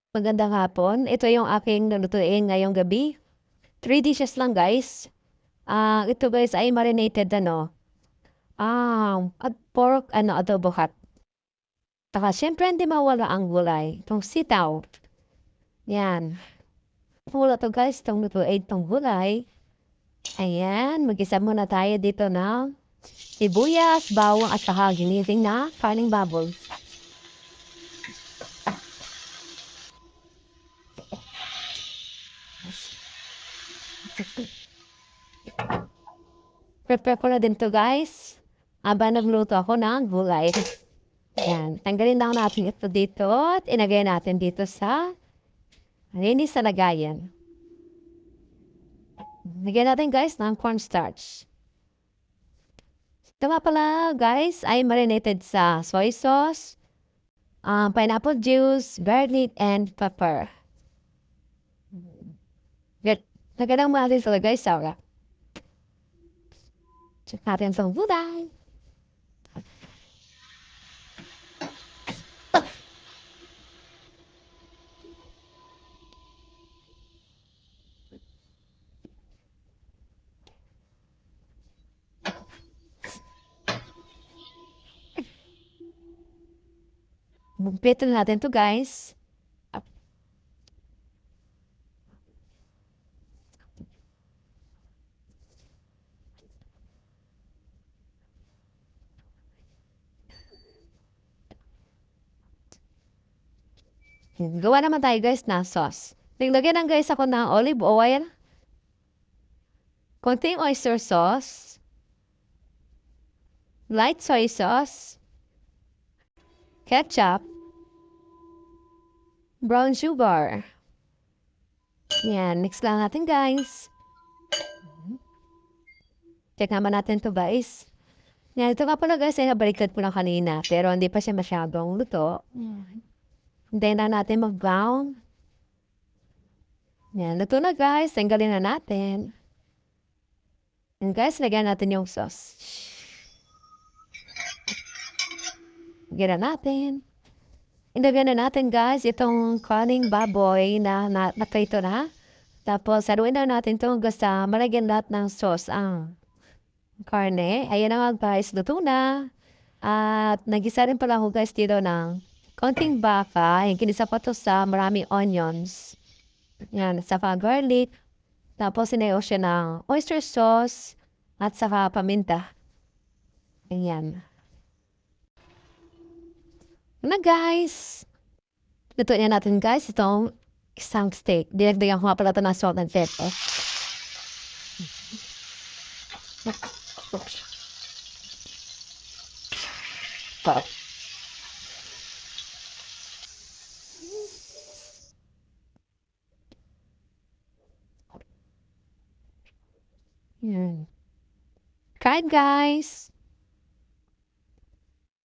Magandang hapon. Ito yung aking lulutuin ngayong gabi. 3 dishes lang guys. Ito guys ay marinated at pork adobo hot. Taka syempre hindi mawala ang gulay. Itong sitaw. Yan. Wala to guys, itong lutuin itong gulay. Ayan, mag-isa muna tayo dito ng sibuyas, bawang at saka giniling na karning baboy. Prepare ko na din to guys. Aba nagluto ako ng gulay. Ayan, tanggalin lang natin ito dito at ilagay natin dito sa malinis na lagayan. Lagyan natin guys ng cornstarch. Ito nga pala guys ay marinated sa soy sauce, pineapple juice, garlic, and pepper. Lagyan lang natin sila guys sa wrap. Check natin sa gulay. Bumpitin natin to guys. Gawa naman tayo guys na sauce. Naglagyan lang guys ako ng olive oil, konting oyster sauce, light soy sauce, ketchup, brown sugar. Yan, mix lang natin guys. Check naman natin to guys. Yan, ito nga pala guys, ay nabaliktad ko lang kanina, pero hindi pa siya masyadong luto. Hintayin na natin mag-brown. Yan, luto na guys, tanggalin na natin. And guys, lagyan natin yung sauce. Lagyan na natin. Ilagyan na natin guys itong kaning baboy na naprito na. Tapos haluin na natin ito hanggang sa malagyan lahat ng sauce ang karne. Ayan na nga guys, luto na. At nagisa rin pala ako guys dito ng konting baka. Yung kinisa pa to sa maraming onions. Yan, saka garlic. Tapos sinayo siya ng oyster sauce at saka paminta. Ayan. Na guys. Lutuin na natin guys itong isang steak. Dinagdagan ko nga pala ito ng salt and pepper. Wow. Yan. Kain guys!